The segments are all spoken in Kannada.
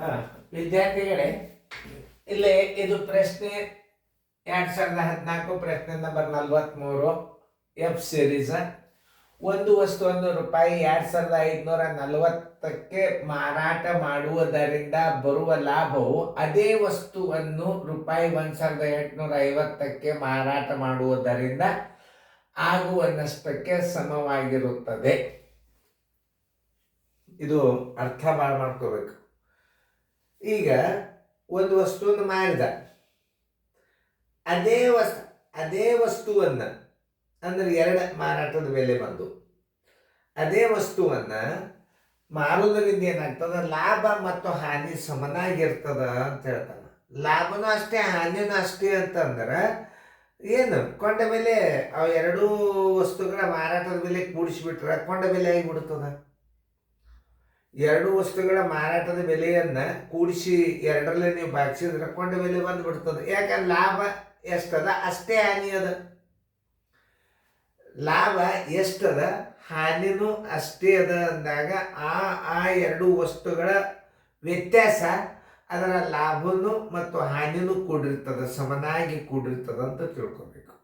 ಹಾ, ವಿದ್ಯಾರ್ಥಿಗಳೇ, ಇಲ್ಲಿ ಇದು ಪ್ರಶ್ನೆ 2014 ಪ್ರಶ್ನೆ ನಂಬರ್ 43 ಎಫ್ ಸೀರೀಸ್. ಒಂದು ವಸ್ತುವನ್ನು ರೂಪಾಯಿ 2540ಕ್ಕೆ ಮಾರಾಟ ಮಾಡುವುದರಿಂದ ಬರುವ ಲಾಭವು ಅದೇ ವಸ್ತುವನ್ನು ರೂಪಾಯಿ 1850ಕ್ಕೆ ಮಾರಾಟ ಮಾಡುವುದರಿಂದ ಆಗುವ ನಷ್ಟಕ್ಕೆ ಸಮವಾಗಿರುತ್ತದೆ. ಇದು ಅರ್ಥ ಮಾಡ್ಕೋಬೇಕು. ಈಗ ಒಂದು ವಸ್ತುವನ್ನು ಮಾರಿದ, ಅದೇ ವಸ್ತುವನ್ನು ಅಂದ್ರೆ ಎರಡು ಮಾರಾಟದ ಬೆಲೆ ಬಂದು ಅದೇ ವಸ್ತುವನ್ನ ಮಾರುವುದರಿಂದ ಏನಾಗ್ತದ, ಲಾಭ ಮತ್ತು ಹಾನಿ ಸಮನಾಗಿರ್ತದ ಅಂತ ಹೇಳ್ತಾನೆ. ಲಾಭನೂ ಅಷ್ಟೇ ಹಾನಿನೂ ಅಷ್ಟೇ ಅಂತಂದ್ರೆ ಏನು, ಕೊಂಡ ಬೆಲೆ ಅವು ಎರಡೂ ವಸ್ತುಗಳ ಮಾರಾಟದ ಬೆಲೆ ಕೂಡಿಸಿಬಿಟ್ರೆ ಕೊಂಡ ಬೆಲೆ ಆಗಿಬಿಡ್ತದ. ಎರಡು ವಸ್ತುಗಳ ಮಾರಾಟದ ಬೆಲೆಯನ್ನ ಕೂಡಿಸಿ ಎರಡರಲ್ಲೇ ನೀವು ಭಾಗಿಸಿದ್ರೆ ಕೊಂಡ ಬೆಲೆ ಬಂದ್ಬಿಡ್ತದೆ. ಯಾಕಂದ್ರೆ ಲಾಭ ಎಷ್ಟದ ಅಷ್ಟೇ ಹಾನಿ ಅದ. ಲಾಭ ಎಷ್ಟದ ಹಾನಿನೂ ಅಷ್ಟೇ ಅದ ಅಂದಾಗ ಆ ಎರಡು ವಸ್ತುಗಳ ವ್ಯತ್ಯಾಸ ಅದರ ಲಾಭನೂ ಮತ್ತು ಹಾನಿನೂ ಕೂಡಿರ್ತದ, ಸಮನಾಗಿ ಕೂಡಿರ್ತದ ಅಂತ ತಿಳ್ಕೊಬೇಕು.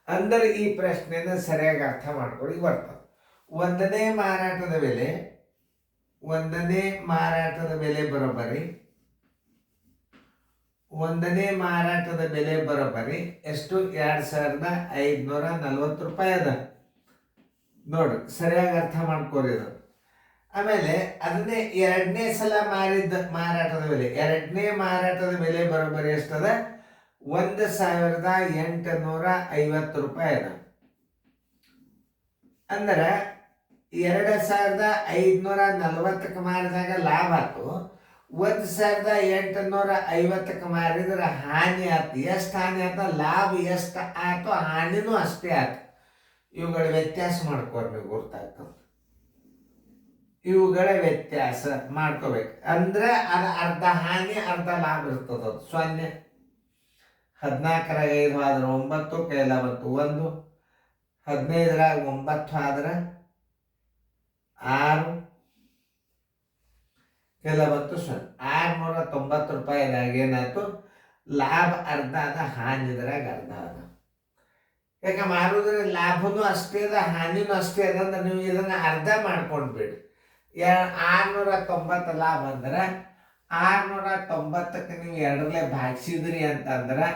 ಅಂದರೆ ಈ ಪ್ರಶ್ನೆನ ಸರಿಯಾಗಿ ಅರ್ಥ ಮಾಡ್ಕೊಳ್ಳಿ ಬರ್ತದೆ. ಒಂದನೇ ಮಾರಾಟದ ಬೆಲೆ ಬರೋಬ್ಬರಿ ಎಷ್ಟು? 2540 ರೂಪಾಯಿ ಅದ. ನೋಡ್ರಿ, ಸರಿಯಾಗಿ ಅರ್ಥ ಮಾಡ್ಕೋರಿ ಅದು. ಆಮೇಲೆ ಅದನ್ನೇ ಎರಡನೇ ಸಲ ಮಾರಿದ ಮಾರಾಟದ ಬೆಲೆ ಬರೋಬ್ಬರಿ ಎಷ್ಟದ? 1850 ರೂಪಾಯಿ ಅದ. ಅಂದ್ರೆ 2540ಕ್ಕೆ ಮಾರಿದಾಗ ಲಾಭ ಆಯ್ತು, 1850ಕ್ಕೆ ಮಾರಿದ್ರೆ ಹಾನಿ ಆಯ್ತು. ಎಷ್ಟು ಹಾನಿ ಆಯ್ತು? ಲಾಭ ಎಷ್ಟು ಆಯ್ತು ಹಾನಿನೂ ಅಷ್ಟೇ ಆಯ್ತು. ಇವುಗಳ ವ್ಯತ್ಯಾಸ ಮಾಡ್ಕೋರಿ, ನೀವು ಗೊತ್ತಾಗ್ತದೆ. ಇವುಗಳ ವ್ಯತ್ಯಾಸ ಮಾಡ್ಕೋಬೇಕು. ಅಂದ್ರೆ ಅದು ಅರ್ಧ ಹಾನಿ ಅರ್ಧ ಲಾಭ ಇರ್ತದ. ಅದು 0. 14ರಾಗ 5 ಆದ್ರೆ 9, ಕೈಲ ಬಂತು 1. 15ರಾಗ 9 ಆದ್ರೆ 6, ಕೆಲ ಬಂತು 0. 690 ರೂಪಾಯಿದಾಗ ಏನಾಯ್ತು? ಲಾಭ ಅರ್ಧ ಅದ, ಹಾನಿ ಇದ್ರಾಗ ಅರ್ಧ ಅದ. ಯಾಕೆ ಮಾರುದ್ರೆ ಲಾಭನೂ ಅಷ್ಟೇ ಅದ ಹಾನಿನೂ ಅಷ್ಟೇ ಅದ ಅಂದ್ರೆ ನೀವು ಇದನ್ನ ಅರ್ಧ ಮಾಡ್ಕೊಂಡ್ಬಿಡ್ರಿ. 690 ಲಾಭ ಅಂದ್ರೆ 690ಕ್ಕೆ ನೀವು ಎರಡರಲ್ಲೇ ಭಾಗಿಸಿದ್ರಿ ಅಂತಂದ್ರೆ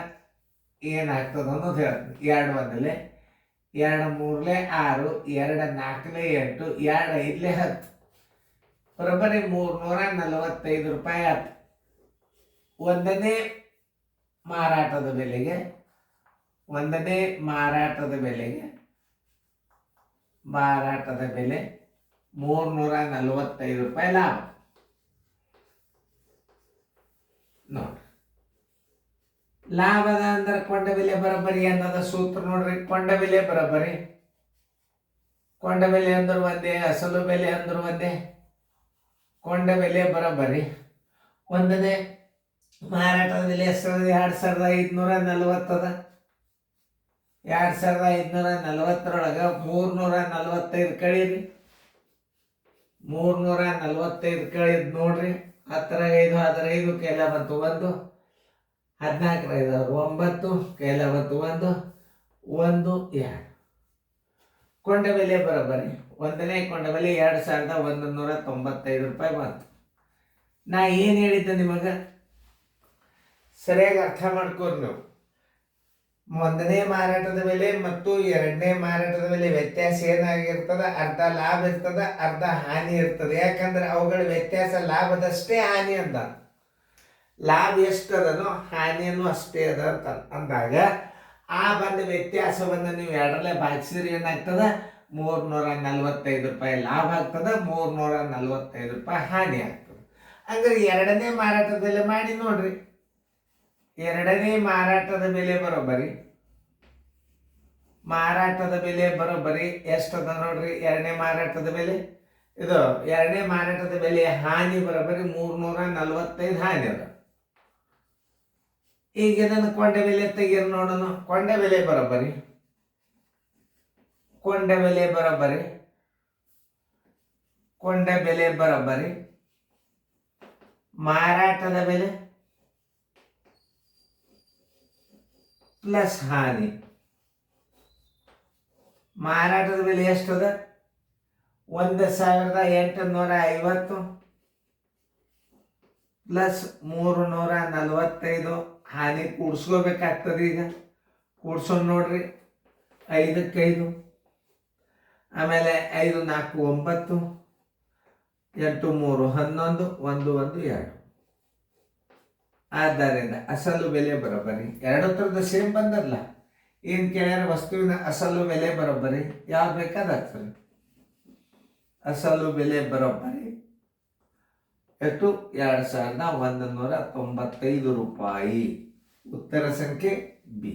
ಏನಾಗ್ತದ ಅನ್ನೋದು ಹೇಳ್ತೀನಿ. 2 1 2 3 6, 2 4 8, 2 5 10, ಬರೋಬ್ಬರಿ 345 ರೂಪಾಯಿ ಆಯ್ತು. ಒಂದನೇ ಮಾರಾಟದ ಬೆಲೆಗೆ 345 ರೂಪಾಯಿ ಲಾಭ. ನೋಡ್ರಿ, ಲಾಭದ ಅಂದ್ರೆ ಕೊಂಡ ಬೆಲೆ ಬರೋಬ್ಬರಿ ಅನ್ನೋದ ಸೂತ್ರ ನೋಡ್ರಿ. ಕೊಂಡ ಬೆಲೆ ಬರೋಬ್ಬರಿ, ಕೊಂಡ ಬೆಲೆ ಅಂದ್ರೆ ಒಂದೇ, ಅಸಲು ಬೆಲೆ ಅಂದ್ರೆ ಒಂದೇ. ಕೊಂಡ ಬೆಲೆ ಬರೋಬ್ಬರಿ ಒಂದನೇ ಮಾರಾಟದ ಬೆಲೆ ಎಷ್ಟದ? 2540 ಅದ. 2540ರೊಳಗೆ 345 ಕಳೀರಿ. 345 ಕಳೀದ್ ನೋಡ್ರಿ. 10ರಾಗ 5 ಆದ್ರೆ 5, ಕೈಲ ಬಂತು 1. 14ರಾಗ 5 9, ಕೈಲ ಬಂತು 1, 1 2. ಕೊಂಡ ಬೆಲೆ ಬರೋಬ್ಬರಿ ಒಂದನೇ ಕೊಂಡ ಬೆಲೆ 2195 ರೂಪಾಯಿ ಬಂತು. ನಾ ಏನು ಹೇಳಿದ್ದೆ ನಿಮಗೆ ಸರಿಯಾಗಿ ಅರ್ಥ ಮಾಡ್ಕೋರಿ ನೀವು. ಒಂದನೇ ಮಾರಾಟದ ಬೆಲೆ ಮತ್ತು ಎರಡನೇ ಮಾರಾಟದ ಬೆಲೆ ವ್ಯತ್ಯಾಸ ಏನಾಗಿರ್ತದ? ಅರ್ಧ ಲಾಭ ಇರ್ತದ, ಅರ್ಧ ಹಾನಿ ಇರ್ತದೆ. ಯಾಕಂದ್ರೆ ಅವುಗಳ ವ್ಯತ್ಯಾಸ ಲಾಭದಷ್ಟೇ ಹಾನಿ ಅಂತ. ಲಾಭ ಎಷ್ಟದನೋ ಹಾನಿಯನ್ನು ಅಷ್ಟೇ ಅದ ಅಂತ ಅಂದಾಗ ಆ ಬಂದ ವ್ಯತ್ಯಾಸವನ್ನು ನೀವು ಎರಡರಲ್ಲೇ ಭಾಗಿಸಿದ್ರೆ ಏನಾಗ್ತದ? 345 ರೂಪಾಯಿ ಲಾಭ ಆಗ್ತದ, 345 ರೂಪಾಯಿ ಹಾನಿ ಆಗ್ತದೆ. ಅಂದ್ರೆ ಎರಡನೇ ಮಾರಾಟದ ಬೆಲೆ ಮಾಡಿ ನೋಡ್ರಿ. ಎರಡನೇ ಮಾರಾಟದ ಬೆಲೆ ಬರೋಬ್ಬರಿ ಎಷ್ಟದ ನೋಡ್ರಿ. ಎರಡನೇ ಮಾರಾಟದ ಬೆಲೆ ಹಾನಿ ಬರೋಬ್ಬರಿ 345 ಹಾನಿ ಅದ. ಈಗ ಇದನ್ನು ಕೊಂಡ ಬೆಲೆ ತೆಗೀರಿ ನೋಡೋಣ. ಕೊಂಡ ಬೆಲೆ ಬರೋಬ್ಬರಿ ಮಾರಾಟದ ಬೆಲೆ ಪ್ಲಸ್ ಹಾನಿ. ಮಾರಾಟದ ಬೆಲೆ ಎಷ್ಟದ? 1850 ಪ್ಲಸ್ 345 ಹಾನಿ ಕೂಡಿಸ್ಕೋಬೇಕಾಗ್ತದೆ. ಈಗ ಕೂಡ್ಸೋಣ ನೋಡ್ರಿ. 5ಕ್ಕೆ 5, ಆಮೇಲೆ 5 4 9, 8 3 11, 1 1 2. ಆದ್ದರಿಂದ ಅಸಲು ಬೆಲೆ ಬರೋಬ್ಬರಿ ಎರಡು ಥರದ ಸೇಮ್ ಬಂದಲ್ಲ. ಏನು ಕೇಳ್ಯಾರ? ವಸ್ತುವಿನ ಅಸಲು ಬೆಲೆ ಬರೋಬ್ಬರಿ ಯಾವ್ದು ಬೇಕಾದಾಗ್ತದೆ. ಅಸಲು ಬೆಲೆ ಬರೋಬ್ಬರಿ ಎಷ್ಟು? 2195 ರೂಪಾಯಿ. ಉತ್ತರ ಸಂಖ್ಯೆ ಬಿ.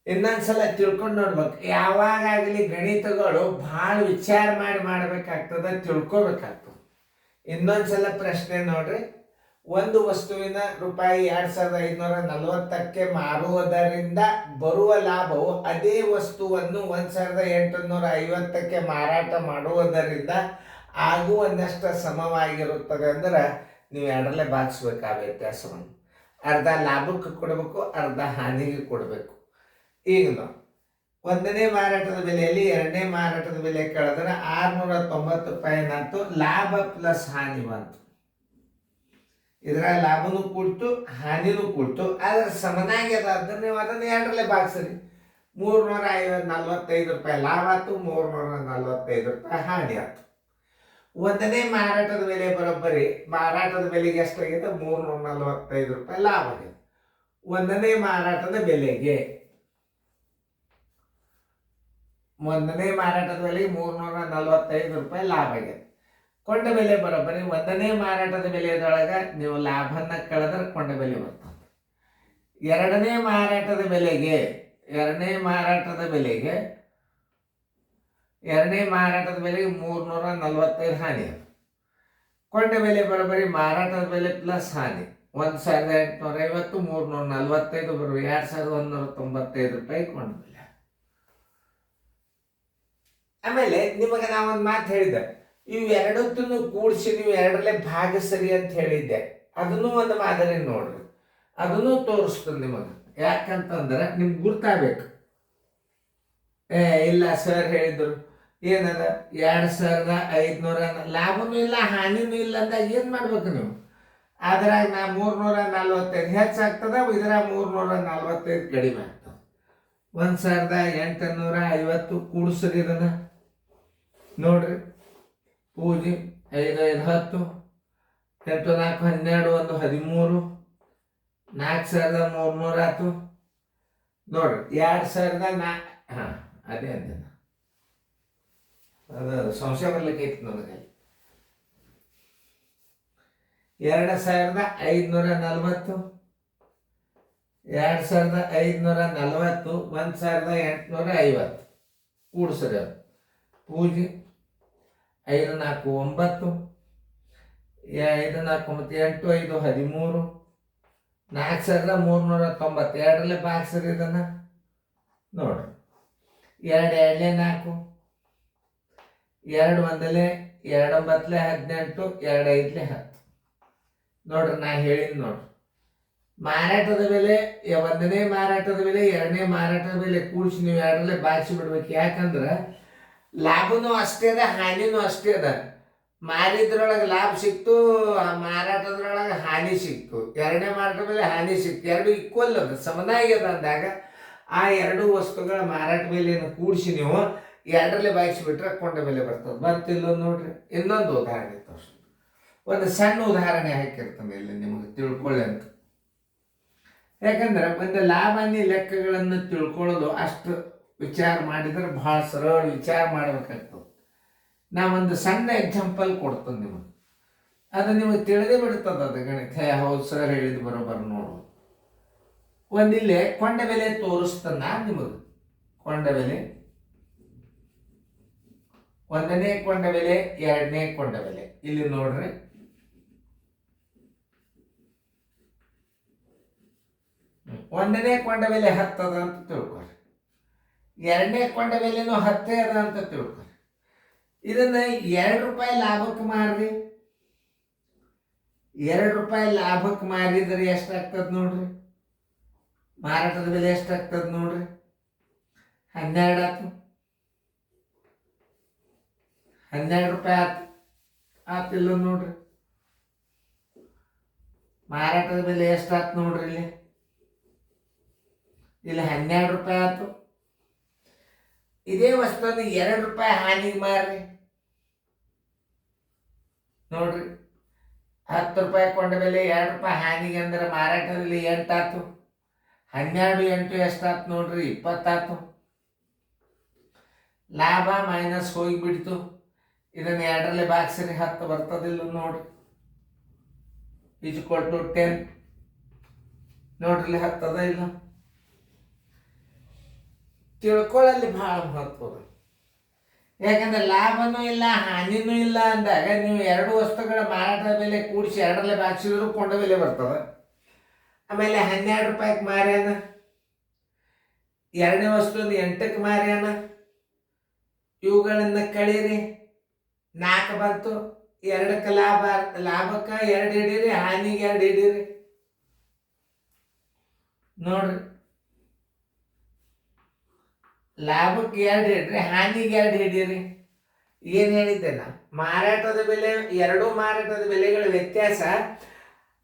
ಇನ್ನೊಂದ್ಸಲ ತಿಳ್ಕೊಂಡು ನೋಡ್ಬೇಕು. ಯಾವಾಗಲಿ ಗಣಿತಗಳು ಭಾಳ ವಿಚಾರ ಮಾಡ್ಬೇಕಾಗ್ತದ, ತಿಳ್ಕೊಬೇಕಾಗ್ತದೆ. ಇನ್ನೊಂದ್ಸಲ ಪ್ರಶ್ನೆ ನೋಡ್ರಿ. ಒಂದು ವಸ್ತುವಿನ ರೂಪಾಯಿ 2540ಕ್ಕೆ ಮಾರುವುದರಿಂದ ಬರುವ ಲಾಭವು ಅದೇ ವಸ್ತುವನ್ನು 1850ಕ್ಕೆ ಮಾರಾಟ ಮಾಡುವುದರಿಂದ ಆಗುವ ನಷ್ಟ ಸಮವಾಗಿರುತ್ತದೆ. ಅಂದ್ರೆ ನೀವು ಎರಡರಲ್ಲೇ ಭಾಗಿಸ್ಬೇಕು ಆ ವ್ಯತ್ಯಾಸವನ್ನು. ಅರ್ಧ ಲಾಭಕ್ಕೆ ಕೊಡಬೇಕು, ಅರ್ಧ ಹಾನಿಗೆ ಕೊಡಬೇಕು. ಈಗ ನಾವು 1ನೇ ಮಾರಾಟದ ಬೆಲೆಯಲ್ಲಿ 2ನೇ ಮಾರಾಟದ ಬೆಲೆ ಕಳೆದ್ರೆ 690 ರೂಪಾಯಿನಾಯ್ತು. ಲಾಭ ಪ್ಲಸ್ ಹಾನಿ ಬಂತು. ಇದರ ಲಾಭನೂ ಕೂಡ್ತು, ಹಾನಿನೂ ಕೂಡ್ತು. ಆದ್ರೆ ಸಮನಾಗಿ ಅದಾದ್ರೆ ನೀವು ಅದನ್ನು ಎರಡರಲ್ಲೇ ಭಾಗಿಸ್ರಿ. 345 ರೂಪಾಯಿ ಲಾಭ ಆಯ್ತು, 345 ರೂಪಾಯಿ ಹಾನಿ ಆಯ್ತು. 1ನೇ ಮಾರಾಟದ ಬೆಲೆ ಬರೋಬ್ಬರಿ ಮಾರಾಟದ ಬೆಲೆಗೆ ಎಷ್ಟಾಗಿದೆ? 345 ರೂಪಾಯಿ ಲಾಭ ಆಗಿದೆ. 1ನೇ ಮಾರಾಟದ ಬೆಲೆಗೆ 345 ರೂಪಾಯಿ ಲಾಭ ಆಗಿದೆ. ಕೊಂಡ ಬೆಲೆ ಬರೋಬ್ಬರಿ 1ನೇ ಮಾರಾಟದ ಬೆಲೆಯದೊಳಗೆ ನೀವು ಲಾಭನ ಕಳೆದ್ರೆ ಕೊಂಡ ಬೆಲೆ ಬರ್ತದೆ. 2ನೇ ಮಾರಾಟದ ಬೆಲೆಗೆ 2ನೇ ಮಾರಾಟದ ಬೆಲೆಗೆ 345 ಹಾನಿ. ಕೊಂಡ ಬೆಲೆ ಬರೋಬ್ಬರಿ ಮಾರಾಟದ ಬೆಲೆ ಪ್ಲಸ್ ಹಾನಿ 1850, 345 ಬರುವ 2195 ರೂಪಾಯಿ ಕೊಂಡ ಬೆಲೆ. ಆಮೇಲೆ ನಿಮಗೆ ನಾವೊಂದು ಮಾತು ಹೇಳಿದ್ದೆ, ಇವೆರಡತ್ತನ್ನು ಕೂಡಿಸಿ ನೀವು ಎರಡರಲ್ಲೇ ಭಾಗಿಸ್ರಿ ಅಂತ ಹೇಳಿದ್ದೆ. ಅದನ್ನು ಒಂದು ಮಾದರಿ ನೋಡ್ರಿ, ಅದನ್ನು ತೋರಿಸ್ತದೆ ನಿಮಗೆ. ಯಾಕಂತಂದ್ರೆ ನಿಮ್ಗೆ ಗುರ್ತಾಗಬೇಕು. ಇಲ್ಲ ಸರ್ ಹೇಳಿದ್ರು ಏನದ 2500 ಲಾಭನೂ ಇಲ್ಲ ಹಾನಿನೂ ಇಲ್ಲ ಅಂದಾಗ ಏನು ಮಾಡ್ಬೇಕು ನೀವು? ಅದ್ರಾಗ ನಾ 345 ಹೆಚ್ಚಾಗ್ತದ, ಇದ್ರಾಗ 345 ಕಡಿಮೆ ಆಗ್ತದೆ. 1850 ಕೂಡಿಸ್ರಿ. ಇದನ್ನ ನೋಡ್ರಿ. ಪೂಜೆ 5 5 10, 8 4 12, 1 13, 4300 ಆಯ್ತು. ನೋಡ್ರಿ 2004 ಅದೇ ಅಂದೆ ಅದು ಸಂಶಯ ಬರ್ಲಿಕ್ಕೆ ಐತಿ ನನಗೆ. 2540, 2540, 1850 ಕೂಡಿಸ್ರಿ. ಅದು ಪೂಜೆ 5 4 9, 5 4 8 5 13, 4390. ಎರಡರಲ್ಲೇ ಭಾಗಿಸ್ರಿ ಇದನ್ನ ನೋಡ್ರಿ. 2 2 4, 2 1 2 9 18, 2 5 10. ನೋಡ್ರಿ ನಾ ಹೇಳಿದ್ ನೋಡ್ರಿ. ಮಾರಾಟದ ಬೆಲೆ 1ನೇ ಮಾರಾಟದ ಬೆಲೆ 2ನೇ ಮಾರಾಟದ ಬೆಲೆ ಕೂಡಿಸಿ ನೀವು ಎರಡರಲ್ಲೇ ಭಾಗಿಸಿ ಬಿಡ್ಬೇಕು. ಯಾಕಂದ್ರೆ ಲಾಭನೂ ಅಷ್ಟೇ ಅದ, ಹಾನಿನೂ ಅಷ್ಟೇ ಅದ. ಮಾರಿದ್ರೊಳಗೆ ಲಾಭ ಸಿಕ್ತು, ಮಾರಾಟದ್ರೊಳಗೆ ಹಾನಿ ಸಿಕ್ತು. 2ನೇ ಮಾರಾಟದ ಬೆಲೆ ಹಾನಿ ಸಿಕ್ತು. ಎರಡು ಈಕ್ವಲ್ ಅದ, ಸಮನಾಗಿ ಅದ ಅಂದಾಗ ಆ ಎರಡು ವಸ್ತುಗಳ ಮಾರಾಟ ಬೆಲೆಯನ್ನು ಕೂಡಿಸಿ ನೀವು ಎರಡರಲ್ಲೇ ಭಾಗಿಸಿಬಿಟ್ರೆ ಕೊಂಡ ಬೆಲೆ ಬರ್ತದೆ. ಬರ್ತಿಲ್ಲ ನೋಡ್ರಿ. ಇನ್ನೊಂದು ಉದಾಹರಣೆ ತೋರಿಸಿ. ಒಂದು ಸಣ್ಣ ಉದಾಹರಣೆ ಹಾಕಿರ್ತಾನೆ ಇಲ್ಲಿ ನಿಮಗೆ ತಿಳ್ಕೊಳ್ಳಿ ಅಂತ. ಯಾಕಂದ್ರೆ ಒಂದು ಲಾಭಾನಿ ಲೆಕ್ಕಗಳನ್ನು ತಿಳ್ಕೊಳ್ಳೋದು ಅಷ್ಟು ವಿಚಾರ ಮಾಡಿದ್ರೆ ಭಾಳ ಸರಳ ವಿಚಾರ ಮಾಡಬೇಕಾಗ್ತದೆ. ನಾವೊಂದು ಸಣ್ಣ ಎಕ್ಸಾಂಪಲ್ ಕೊಡ್ತೇನೆ ನಿಮಗೆ, ಅದು ನಿಮಗೆ ತಿಳಿದೇ ಬಿಡ್ತದೆ. ಅದು ಗಣಿತ ಹೌದು ಸರ್ ಹೇಳಿದ್ ಬರೋಬರ್ ನೋಡು. ಒಂದಿಲ್ಲೇ ಕೊಂಡ ಬೆಲೆ ತೋರಿಸ್ತಾನ ನಿಮಗೆ. ಕೊಂಡ ಬೆಲೆ 1ನೇ ಕೊಂಡ ಬೆಲೆ 2ನೇ ಕೊಂಡ ಬೆಲೆ ಇಲ್ಲಿ ನೋಡ್ರಿ. ಒಂದನೇ ಕೊಂಡ ಬೆಲೆ 10 ಅದ ಅಂತ ತಿಳ್ಕೊರಿ. 2ನೇ ಕೊಂಡ ಬೆಲೆನೂ 10 ಅದ ಅಂತ ತಿಳ್ಕೊರಿ. ಇದನ್ನ 2 ರೂಪಾಯಿ ಲಾಭಕ್ಕೆ ಮಾರ್ರಿ. 2 ರೂಪಾಯಿ ಲಾಭಕ್ಕೆ ಮಾರಿದ್ರೆ ಎಷ್ಟಾಗ್ತದೆ ನೋಡ್ರಿ, ಮಾರಾಟದ ಬೆಲೆ ಎಷ್ಟಾಗ್ತದೆ ನೋಡ್ರಿ, 12 ಆಯ್ತು. 12 ರೂಪಾಯಿ ಆತಿಲ್ಲ ನೋಡ್ರಿ. ಮಾರಾಟದ ಬೆಲೆ ಎಷ್ಟಾಯ್ತು ನೋಡ್ರಿ, ಇಲ್ಲಿ 12 ರೂಪಾಯಿ ಆಯ್ತು. ಇದೇ ವಸ್ತುವನ್ನು 2 ರೂಪಾಯಿ ಹಾನಿಗೆ ಮಾರ್ರಿ ನೋಡ್ರಿ. 10 ರೂಪಾಯಿ ಕೊಂಡ ಬೆಲೆ 2 ರೂಪಾಯಿ ಹಾನಿಗೆ ಅಂದ್ರೆ ಮಾರಾಟದಲ್ಲಿ 8 ಆಯ್ತು. 12 8 ಎಷ್ಟಾಯ್ತು ನೋಡ್ರಿ, 20 ಆಯ್ತು. ಲಾಭ ಮೈನಸ್ ಹೋಗಿಬಿಡ್ತು. ಇದನ್ನ 2ರಲ್ಲಿ ಭಾಗಿಸ್ರಿ, 10 ಬರ್ತದಿಲ್ಲ ನೋಡ್ರಿ. ಈಜ್ಕೊಲ್ ಟು 10 ನೋಡ್ರಿ, 10 ಅದ ಇಲ್ಲ. ತಿಳ್ಕೊಳ್ಳಲ್ಲಿ ಬಹಳ ಮಹತ್ವ. ಯಾಕಂದ್ರೆ ಲಾಭನೂ ಇಲ್ಲ ಹಾನಿನೂ ಇಲ್ಲ ಅಂದಾಗ ನೀವು 2 ವಸ್ತುಗಳ ಮಾರಾಟದ ಬೆಲೆ ಕೂಡಿಸಿ 2ರಲ್ಲಿ ಭಾಗಿಸಿದ್ರು ಕೊಂಡ ಬೆಲೆ ಬರ್ತದೆ. ಆಮೇಲೆ 12 ರೂಪಾಯಿಗೆ ಮಾರ್ಯಾನ, 2ನೇ ವಸ್ತುವನ್ನು 8ಕ್ಕೆ ಮಾರ್ಯಾನ. ಇವುಗಳನ್ನ ಕಳೀರಿ, 4 ಬಂತು. 2ಕ್ಕೆ ಲಾಭಕ್ಕೆ 2 ಹಿಡೀರಿ, ಹಾನಿಗೆ 2 ಹಿಡೀರಿ ನೋಡ್ರಿ. ಲಾಭಕ್ಕೆ 2 ಹಿಡ್ರಿ, ಹಾನಿಗೆ 2 ಹಿಡೀರಿ. ಏನು ಹೇಳಿದ್ದೆ ನಾ, ಮಾರಾಟದ ಬೆಲೆ, 2 ಮಾರಾಟದ ಬೆಲೆಗಳ ವ್ಯತ್ಯಾಸ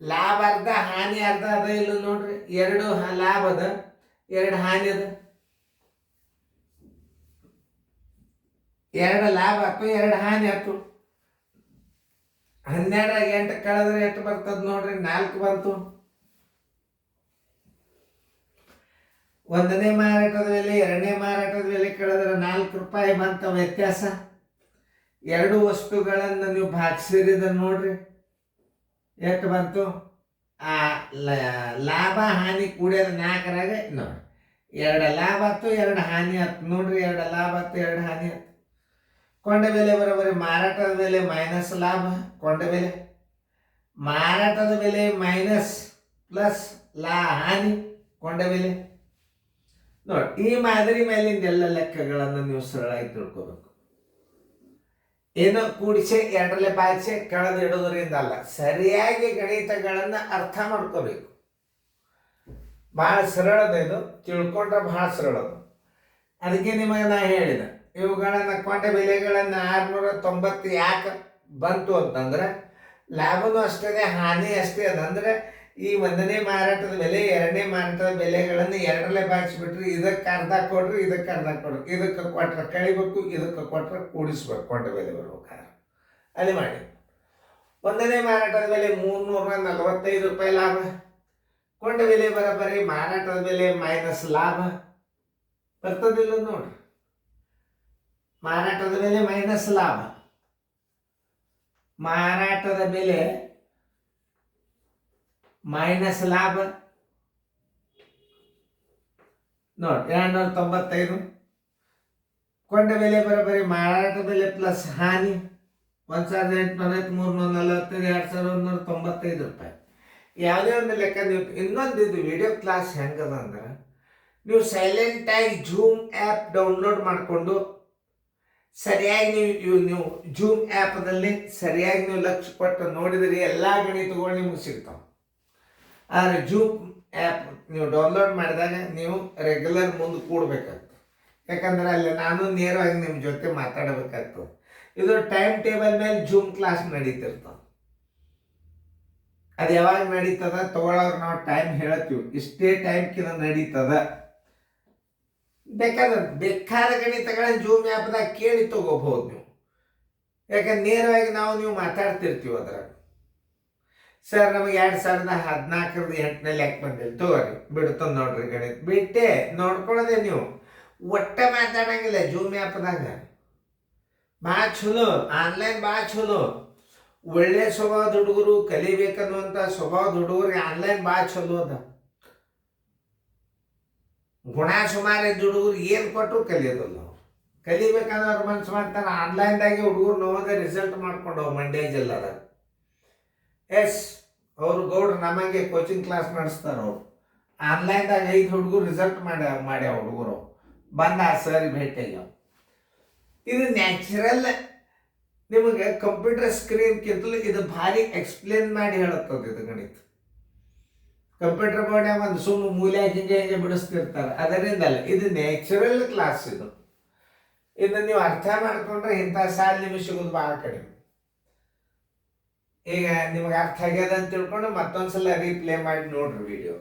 ಲಾಭ ಅರ್ಧ ಹಾನಿ ಅರ್ಧ ಅದ ಇಲ್ಲ ನೋಡ್ರಿ. 2 ಲಾಭ ಅದ, 2 ಹಾನಿ ಅದ. 2 ಲಾಭ ಆಯ್ತು, 2 ಹಾನಿ ಆಯ್ತು. 12 8 ಕಳೆದ್ರೆ ಎಷ್ಟು ಬರ್ತದ ನೋಡ್ರಿ, 4 ಬಂತು. 1ನೇ ಮಾರಾಟದ ಬೆಲೆ 2ನೇ ಮಾರಾಟದ ಬೆಲೆ ಕಳೆದ್ರೆ 4 ರೂಪಾಯಿ ಬಂತ ವ್ಯತ್ಯಾಸ. 2 ವಸ್ತುಗಳನ್ನು ನೀವು ಭಾಗಿಸಿದ ನೋಡ್ರಿ, ಎಷ್ಟು ಬಂತು. ಆ ಲಾಭ ಹಾನಿ ಕೂಡ್ಯದ 4ರಾಗ ನೋಡ್ರಿ, 2 ಲಾಭ ಆಯ್ತು, 2 ಹಾನಿ ಆಯ್ತು ನೋಡ್ರಿ. 2 ಲಾಭ ಆಯ್ತು, 2 ಹಾನಿ ಆಯ್ತು. ಕೊಂಡ ಬೆಲೆ ಬರೋಬರಿ ಮಾರಾಟದ ಬೆಲೆ ಮೈನಸ್ ಲಾಭ ಕೊಂಡ ಬೆಲೆ, ಮಾರಾಟದ ಬೆಲೆ ಮೈನಸ್ ಪ್ಲಸ್ ಹಾನಿ ಕೊಂಡ ಬೆಲೆ ನೋಡಿ. ಈ ಮಾದರಿ ಮೇಲಿಂದ ಎಲ್ಲ ಲೆಕ್ಕಗಳನ್ನು ನೀವು ಸರಳಾಗಿ ತಿಳ್ಕೋಬೇಕು. ಏನೋ ಕೂಡಿಸಿ 2ರಲ್ಲಿ ಭಾಗಿಸಿ ಕಳೆದು ಇಡೋದ್ರಿಂದ ಅಲ್ಲ, ಸರಿಯಾಗಿ ಗಣಿತಗಳನ್ನು ಅರ್ಥ ಮಾಡ್ಕೋಬೇಕು. ಬಹಳ ಸರಳದ ಇದು, ತಿಳ್ಕೊಂಡ್ರೆ ಬಹಳ ಸರಳದು. ಅದಕ್ಕೆ ನಿಮಗೆ ನಾ ಹೇಳಿದೆ, ಇವುಗಳನ್ನು ಕೊಂಡ ಬೆಲೆಗಳನ್ನು 690 ಯಾಕೆ ಬಂತು ಅಂತಂದ್ರೆ ಲಾಭನೂ ಅಷ್ಟೇ ಹಾನಿ ಅಷ್ಟೇ ಅದಂದ್ರೆ ಈ 1ನೇ ಮಾರಾಟದ ಬೆಲೆ 2ನೇ ಮಾರಾಟದ ಬೆಲೆಗಳನ್ನು 2ರಲ್ಲೇ ಭಾಗಿಸ್ಬಿಟ್ರಿ. ಇದಕ್ಕೆ ಅರ್ಧ ಕೊಡ್ರಿ, ಇದಕ್ಕೆ ಅರ್ಧ ಕೊಡ್ರಿ, ಇದಕ್ಕೆ ಕೊಟ್ರೆ ಕಳಿಬೇಕು, ಇದಕ್ಕೆ ಕೊಟ್ರೆ ಕೂಡಿಸ್ಬೇಕು ಕೊಂಡ ಬೆಲೆ ಬರ್ಬೇಕಾದ್ರೆ. ಅಲ್ಲಿ ಮಾಡಿ 1ನೇ ಮಾರಾಟದ ಬೆಲೆ 345 ರೂಪಾಯಿ ಲಾಭ, ಕೊಂಡ ಬೆಲೆ ಬರೋಬ್ಬರಿ ಮಾರಾಟದ ಬೆಲೆ ಮೈನಸ್ ಲಾಭ ಬರ್ತದಿಲ್ಲ ನೋಡ್ರಿ. ಮಾರಾಟದ ಬೆಲೆ ಮೈನಸ್ ಲಾಭ, ಮಾರಾಟದ ಬೆಲೆ ಮೈನಸ್ ಲಾಭ ನೋಡಿ 295. ಕೊಂಡ ಬೆಲೆ ಬರೋಬ್ಬರಿ ಮಾರಾಟ ಬೆಲೆ ಪ್ಲಸ್ ಹಾನಿ 1840, 340, 2195 ರೂಪಾಯಿ. ಯಾವುದೇ ಒಂದು ಲೆಕ್ಕ ನೀವು ಇನ್ನೊಂದು ಇದು ವಿಡಿಯೋ ಕ್ಲಾಸ್ ಹೆಂಗದ ಅಂದ್ರೆ, ನೀವು ಸೈಲೆಂಟಾಗಿ ಜೂಮ್ ಆ್ಯಪ್ ಡೌನ್ಲೋಡ್ ಮಾಡಿಕೊಂಡು ಸರಿಯಾಗಿ ನೀವು ಜೂಮ್ ಆ್ಯಪ್ದಲ್ಲಿ ಸರಿಯಾಗಿ ನೀವು ಲಕ್ಷ್ಯ ಕೊಟ್ಟು ನೋಡಿದರೆ ಎಲ್ಲ ಗಣಿತಗಳು ನಿಮ್ಗೆ ಸಿಗ್ತಾವೆ. ಆದರೆ ಜೂಮ್ ಆ್ಯಪ್ ನೀವು ಡೌನ್ಲೋಡ್ ಮಾಡಿದಾಗ ನೀವು ರೆಗ್ಯುಲರ್ ಮುಂದೆ ಕೂಡಬೇಕಾಗ್ತದೆ. ಯಾಕಂದ್ರೆ ಅಲ್ಲಿ ನಾನು ನೇರವಾಗಿ ನಿಮ್ಮ ಜೊತೆ ಮಾತಾಡಬೇಕಾಗ್ತದೆ. ಇದು ಟೈಮ್ ಟೇಬಲ್ ಮೇಲೆ ಜೂಮ್ ಕ್ಲಾಸ್ ನಡೀತಿರ್ತದೆ. ಅದು ಯಾವಾಗ ನಡೀತದ ತಗೊಳ್ಳೋರು ನಾವು ಟೈಮ್ ಹೇಳ್ತೀವಿ, ಇಷ್ಟೇ ಟೈಮ್ಕಿಂತ ನಡೀತದ. ಬೇಕಾದ ಗಣಿತಗಳನ್ನ ಜೂಮ್ ಆ್ಯಪ್ದಾಗ ಕೇಳಿ ತಗೋಬಹುದು ನೀವು. ಯಾಕಂದ್ರೆ ನೇರವಾಗಿ ನೀವು ಮಾತಾಡ್ತಿರ್ತೀವಿ ಅದ್ರಾಗ. ಸರ್ ನಮಗೆ 2014 8ನೇ ಯಾಕೆ ಬಂದಿಲ್ಲ ತಗೋರಿ, ಬಿಡ್ತಂದು ನೋಡ್ರಿ ಗಣಿತ ಬಿಟ್ಟೆ ನೋಡ್ಕೊಳ್ಳೋದೆ. ನೀವು ಒಟ್ಟೆ ಮಾತಾಡಂಗಿಲ್ಲ ಜೂಮ್ ಆ್ಯಪ್ದಾಗ. ಭಾಳ ಚಲೋ, ಆನ್ಲೈನ್ ಭಾಳ ಚಲೋ. ಒಳ್ಳೆ ಸ್ವಭಾವದ ಹುಡುಗರು ಕಲಿಬೇಕನ್ನುವಂಥ ಸ್ವಭಾವದ ಹುಡುಗರಿಗೆ ಆನ್ಲೈನ್ ಭಾಳ ಚಲೋ ಅದ. ಗುಣ ಸುಮಾರು ಇದ್ದ ಹುಡುಗರು ಏನು ಕೊಟ್ಟರು ಕಲಿಯೋದಲ್ಲ. ಅವ್ರು ಕಲಿಬೇಕಂದ್ರೆ ಅವ್ರು ಮನ್ಸು ಮಾಡ್ತಾರೆ. ಆನ್ಲೈನ್ದಾಗೆ ಹುಡುಗರು ನೋವೋದೇ ರಿಸಲ್ಟ್ ಮಾಡ್ಕೊಂಡು ಹೋಗಿ ಮಂಡ್ಯ ಜಿಲ್ಲಾದ ಎಸ್ ಅವರು ಗೌಡ್ರು ನಮಗೆ ಕೋಚಿಂಗ್ ಕ್ಲಾಸ್ ನಡೆಸ್ತಾರೆ. ಅವರು ಆನ್ಲೈನ್ದಾಗ 5 ಹುಡುಗರು ರಿಸಲ್ಟ್ ಮಾಡ್ಯಾವ ಹುಡುಗರು ಬಂದ ಸರಿ ಭೇಟಿಯಾಗ್ಯಾವ. ಇದು ನ್ಯಾಚುರಲ್ ನಿಮಗೆ ಕಂಪ್ಯೂಟರ್ ಸ್ಕ್ರೀನ್ಗಿಂತಲೂ ಇದು ಭಾರಿ ಎಕ್ಸ್ಪ್ಲೇನ್ ಮಾಡಿ ಹೇಳುತ್ತದೆ ಇದು ಗಣಿತ. ಕಂಪ್ಯೂಟರ್ ಬೋರ್ಡ್ನಾಗ ಒಂದು ಸುಮ್ಮ ಮೂಲೆ ಹಿಂಗೆ ಬಿಡಿಸ್ತಿರ್ತಾರೆ, ಅದರಿಂದಲ್ಲ, ಇದು ನ್ಯಾಚುರಲ್ ಕ್ಲಾಸ್. ಇದನ್ನು ನೀವು ಅರ್ಥ ಮಾಡ್ಕೊಂಡ್ರೆ ಇಂಥ ಸಾಲ ನಿಮಗೆ ಸಿಗೋದು ಭಾಳ ಕಡಿಮೆ. ಈಗ ನಿಮಗೆ ಅರ್ಥ ಆಗ್ಯದ ಅಂತ ತಿಳ್ಕೊಂಡು ಮತ್ತೊಂದ್ಸಲ ರೀಪ್ಲೇ ಮಾಡಿ ನೋಡ್ರಿ ವಿಡಿಯೋ.